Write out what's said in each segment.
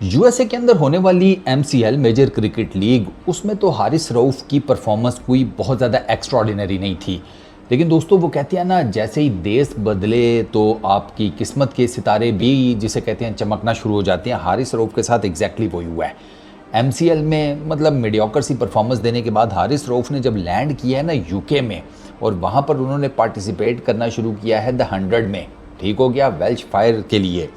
USA के अंदर होने वाली एमसीएल मेजर क्रिकेट लीग, उसमें तो हारिस रऊफ की परफॉर्मेंस कोई बहुत ज़्यादा एक्स्ट्रॉर्डिनरी नहीं थी। लेकिन दोस्तों वो कहते हैं ना, जैसे ही देश बदले तो आपकी किस्मत के सितारे भी जिसे कहते हैं चमकना शुरू हो जाते हैं। हारिस रऊफ के साथ एग्जैक्टली वही हुआ है। एमसीएल में मतलब मीडियोकर सी परफॉर्मेंस देने के बाद हारिस रऊफ ने जब लैंड किया है ना यूके में, और वहाँ पर उन्होंने पार्टिसिपेट करना शुरू किया है द 100 में, ठीक हो गया, वेल्श फायर के लिए।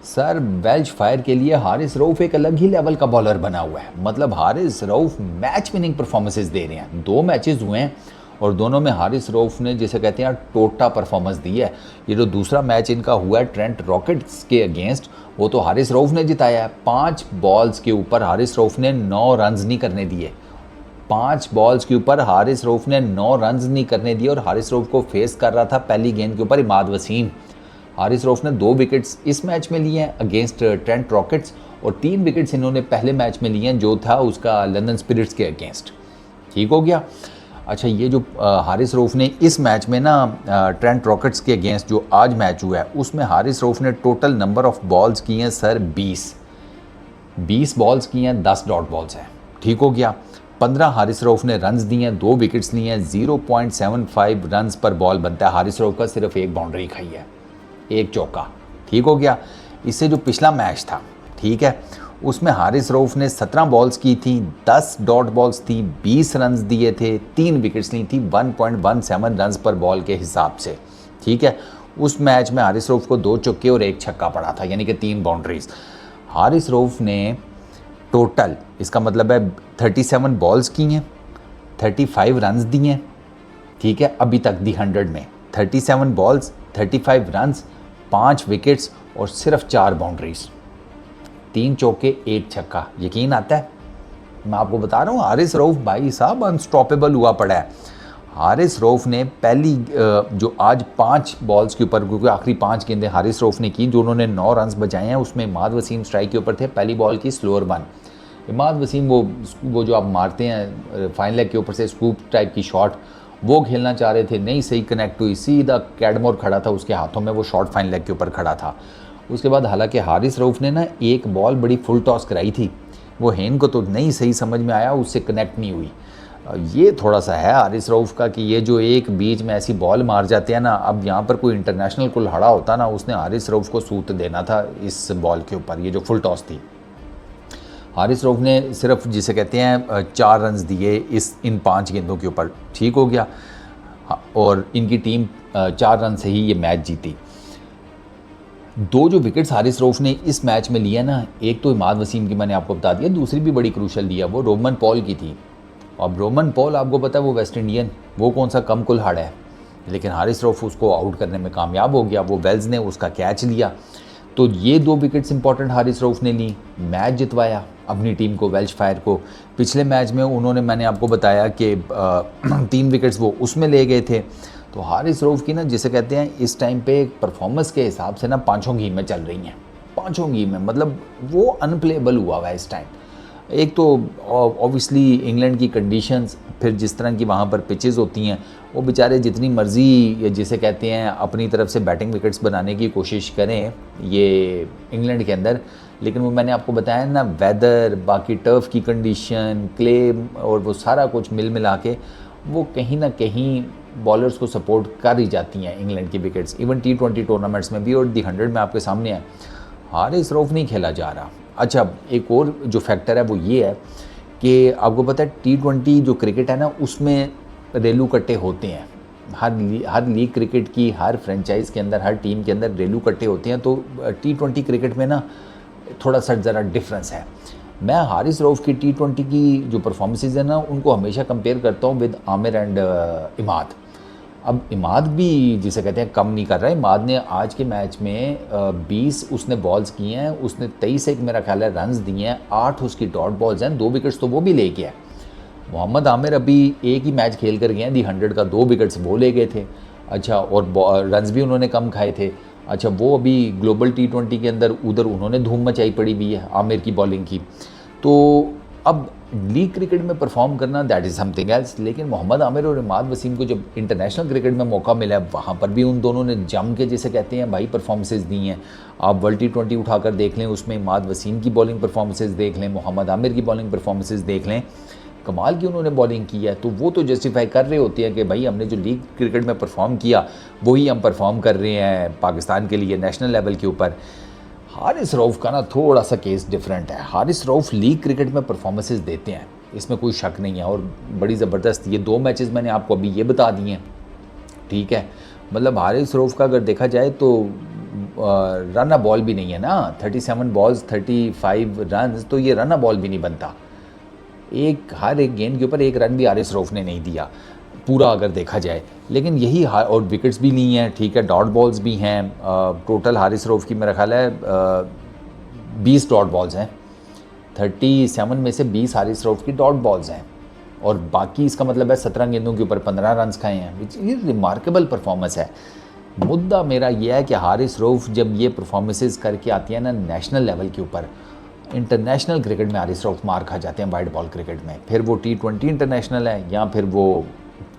सर वेल्श फायर के लिए हारिस रऊफ एक अलग ही लेवल का बॉलर बना हुआ है। मतलब Haris Rauf match winning performances दे रहे हैं। 2 मैचेस हुए हैं और दोनों में हारिस रऊफ ने जिसे कहते हैं टोटा परफॉर्मेंस दी है। ये जो दूसरा मैच इनका हुआ है ट्रेंट रॉकेट्स के अगेंस्ट, वो तो हारिस रऊफ ने जिताया है। 5 बॉल्स के ऊपर हारिस रऊफ ने 9 रन्स नहीं करने दिए। 5 बॉल्स के ऊपर हारिस रऊफ ने 9 रन्स नहीं करने दिए। और हारिस रऊफ को फेस कर रहा था पहली गेंद के ऊपर इमाद वसीम। हारिस रऊफ ने 2 विकेट्स इस मैच में लिए हैं अगेंस्ट ट्रेंट रॉकेट्स, और 3 विकेट्स इन्होंने पहले मैच में लिए हैं जो था उसका लंदन स्पिरिट्स के अगेंस्ट, ठीक हो गया। अच्छा, ये जो हारिस रऊफ ने इस मैच में ना ट्रेंट रॉकेट्स के अगेंस्ट जो आज मैच हुआ है, उसमें हारिस रऊफ ने टोटल नंबर ऑफ बॉल्स किए हैं सर 20 बॉल्स किए हैं, 10 डॉट बॉल्स हैं, ठीक हो गया। 15 हारिस रऊफ ने रन्स दिए हैं, 2 विकेट्स लिए हैं, 0.75 रन्स पर बॉल बनता है। हारिस रऊफ का सिर्फ 1 बाउंड्री खाई है, 1 चौका, ठीक हो गया। इससे जो पिछला मैच था, ठीक है, उसमें हारिस रऊफ ने 17 बॉल्स की थी, 10 डॉट बॉल्स थी, 20 रन्स दिए थे, 3 विकेट्स ली थी, 1.17 रन्स पर बॉल के हिसाब से, ठीक है। उस मैच में हारिस रऊफ को 2 चौके और 1 छक्का पड़ा था, यानी कि 3 बाउंड्रीज। हारिस रऊफ ने टोटल, इसका मतलब है 37 बॉल्स की हैं, 35 रन्स दिए हैं, ठीक है। अभी तक दी 100 में 37 बॉल्स, 35 रन्स, 5 विकेट्स और सिर्फ 4 बाउंड्रीज, 3 चौके 1 छक्का। यकीन आता है? मैं आपको बता रहा हूँ, हारिस रऊफ भाई साहब अनस्टॉपेबल हुआ पड़ा है। हारिस रऊफ ने पहली जो आज 5 बॉल्स के ऊपर, क्योंकि आखिरी 5 गेंदें हारिस रऊफ ने की जो उन्होंने 9 रन्स बचाए हैं, उसमें इमाद वसीम स्ट्राइक के ऊपर थे। पहली बॉल की स्लोअर 1, इमाद वसीम वो जो आप मारते हैं फाइन लेग के ऊपर से स्कूप टाइप की शॉट, वो खेलना चाह रहे थे, नहीं सही कनेक्ट हुई, सीधा कैडमोर खड़ा था उसके हाथों में, वो शॉट फाइन लेग के ऊपर खड़ा था। उसके बाद हालांकि हारिस रऊफ ने ना एक बॉल बड़ी फुल टॉस कराई थी, वो हेन को तो नहीं सही समझ में आया, उससे कनेक्ट नहीं हुई। ये थोड़ा सा है हारिस रऊफ का कि ये जो एक बीच में ऐसी बॉल मार जाते हैं ना, अब यहाँ पर कोई इंटरनेशनल कुल्हाड़ा होता ना, उसने हारिस रऊफ को सूत देना था इस बॉल के ऊपर, ये जो फुल टॉस थी। हारिस रऊफ ने सिर्फ जिसे कहते हैं 4 रन्स दिए इन 5 गेंदों के ऊपर, ठीक हो गया। और इनकी टीम 4 रन से ही ये मैच जीती। 2 जो विकेट्स हारिस रऊफ ने इस मैच में लिया ना, एक तो इमाद वसीम की मैंने आपको बता दिया, दूसरी भी बड़ी क्रूशल दिया, वो रोमन पॉल की थी। अब रोमन पॉल आपको पता है वो वेस्ट इंडियन, वो कौन सा कम कुल्हाड़ा है, लेकिन हारिस रऊफ उसको आउट करने में कामयाब हो गया। वो वेल्स ने उसका कैच लिया, तो ये 2 विकेट्स इंपॉर्टेंट हारिस रऊफ ने ली, मैच जितवाया अपनी टीम को, वेल्श फायर को। पिछले मैच में उन्होंने, मैंने आपको बताया कि 3 विकेट्स वो उसमें ले गए थे। तो हारिस रऊफ की ना जिसे कहते हैं इस टाइम पे परफॉर्मेंस के हिसाब से ना 5 गेम चल रही हैं, 5 गेम में, मतलब वो अनप्लेबल हुआ हुआ है इस टाइम। एक तो ऑब्वियसली इंग्लैंड की कंडीशंस, फिर जिस तरह की वहाँ पर पिचेस होती हैं, वो बेचारे जितनी मर्जी जिसे कहते हैं अपनी तरफ से बैटिंग विकेट्स बनाने की कोशिश करें ये इंग्लैंड के अंदर, लेकिन वो मैंने आपको बताया ना, वेदर, बाकी टर्फ की कंडीशन, क्ले और वो सारा कुछ मिल मिला के वो कहीं ना कहीं बॉलर्स को सपोर्ट कर ही जाती हैं इंग्लैंड की विकेट्स। इवन T20 टूर्नामेंट्स में भी, और दी 100 में आपके सामने है, हारिस रऊफ नहीं खेला जा रहा। अच्छा, एक और जो फैक्टर है वो ये है कि आपको पता है T20 जो क्रिकेट है ना, उसमें रेलू कट्टे होते हैं। हर लीग क्रिकेट की हर फ्रेंचाइज के अंदर, हर टीम के अंदर रेलू कट्टे होते हैं। तो T20 क्रिकेट में ना थोड़ा सा ज़रा डिफरेंस है। मैं हारिस रऊफ की T20 की जो परफॉर्मेंसेज है ना, उनको हमेशा कंपेयर करता हूँ विद आमिर एंड इमाद। अब इमाद भी जिसे कहते हैं कम नहीं कर रहा है। इमाद ने आज के मैच में 20 उसने बॉल्स किए हैं, उसने 23 एक मेरा ख्याल है रन्स दिए हैं, 8 उसकी डॉट बॉल्स हैं, 2 विकेट्स तो वो भी ले गया है। मोहम्मद आमिर अभी एक ही मैच खेल कर गए हैं, दी 100 का 2 विकेट्स वो ले गए थे। अच्छा, और रन्स भी उन्होंने कम खाए थे। अच्छा, वो अभी ग्लोबल T20 के अंदर उधर उन्होंने धूम मचाई पड़ी हुई है आमिर की बॉलिंग की। तो अब लीग क्रिकेट में परफॉर्म करना दैट इज़ समथिंग एल्स, लेकिन मोहम्मद आमिर और इमाद वसीम को जब इंटरनेशनल क्रिकेट में मौका मिला है वहाँ पर भी उन दोनों ने जम के, जिसे कहते हैं भाई, परफॉर्मेंसेज दी हैं। आप वर्ल्ड T20 उठाकर देख लें, उसमें इमाद वसीम की बॉलिंग परफॉर्मेंसेज देख लें, मोहम्मद आमिर की बॉलिंग परफॉर्मेंसेज देख लें, कमाल की उन्होंने बॉलिंग की है। तो वो तो जस्टिफाई कर रहे होते हैं कि भाई हमने जो लीग क्रिकेट में परफॉर्म किया वही हम परफॉर्म कर रहे हैं पाकिस्तान के लिए नेशनल लेवल के ऊपर। हारिस रऊफ़ का ना थोड़ा सा केस डिफरेंट है। हारिस रऊफ़ लीग क्रिकेट में परफॉर्मेंसेज देते हैं, इसमें कोई शक नहीं है, और बड़ी ज़बरदस्त। ये 2 मैचेस मैंने आपको अभी ये बता दिए हैं, ठीक है। मतलब हारिस रऊफ़ का अगर देखा जाए तो रन बॉल भी नहीं है ना, 37 बॉल्स 35 रन, तो ये रन बॉल भी नहीं बनता। हर एक गेंद के ऊपर एक रन भी हारिस रऊफ़ ने नहीं दिया पूरा अगर देखा जाए। लेकिन यही और विकेट्स भी नहीं हैं, ठीक है, डॉट बॉल्स भी हैं। टोटल हारिस रऊफ़ की मेरा ख्याल है 20 डॉट बॉल्स हैं, 37 में से 20 हारिस रऊफ़ की डॉट बॉल्स हैं, और बाकी इसका मतलब है 17 गेंदों के ऊपर 15 रन खाए हैं, विच ये रिमार्केबल परफॉर्मेंस है। मुद्दा मेरा ये है कि हारिस रऊफ़ जब ये परफॉर्मेंसेस करके आती है ना नेशनल लेवल के ऊपर, इंटरनेशनल क्रिकेट में हारिस रऊफ़ मार खा जाते हैं वाइड बॉल क्रिकेट में। फिर वो T20 इंटरनेशनल है या फिर वो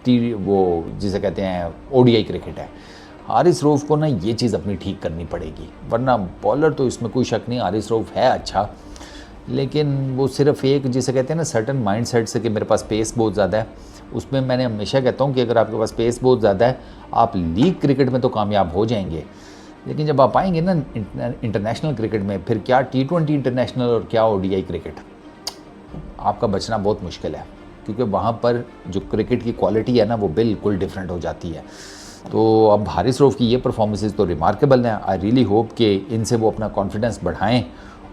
जिसे कहते हैं ODI क्रिकेट है। हारिस रऊफ़ को ना ये चीज़ अपनी ठीक करनी पड़ेगी, वरना बॉलर तो इसमें कोई शक नहीं, हारिस रऊफ़ है अच्छा, लेकिन वो सिर्फ एक जिसे कहते हैं ना सर्टन माइंड सेट से कि मेरे पास पेस बहुत ज़्यादा है, उसमें मैंने हमेशा कहता हूँ कि अगर आपके पास पेस बहुत ज़्यादा है आप लीग क्रिकेट में तो कामयाब हो जाएंगे, लेकिन जब आप आएंगे ना इंटरनेशनल क्रिकेट में, फिर क्या T20 इंटरनेशनल और क्या ODI क्रिकेट, आपका बचना बहुत मुश्किल है, क्योंकि वहाँ पर जो क्रिकेट की क्वालिटी है ना वो बिल्कुल डिफरेंट हो जाती है। तो अब हारिस रऊफ़ की ये परफॉर्मेंसेस तो रिमार्केबल हैं। आई रियली होप कि इनसे वो अपना कॉन्फिडेंस बढ़ाएं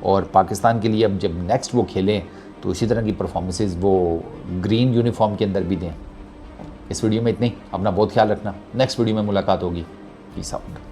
और पाकिस्तान के लिए अब जब नेक्स्ट वो खेलें तो इसी तरह की परफॉर्मेंसेस वो ग्रीन यूनिफॉर्म के अंदर भी दें। इस वीडियो में इतनी, अपना बहुत ख्याल रखना, नेक्स्ट वीडियो में मुलाकात होगी, पीस आउट।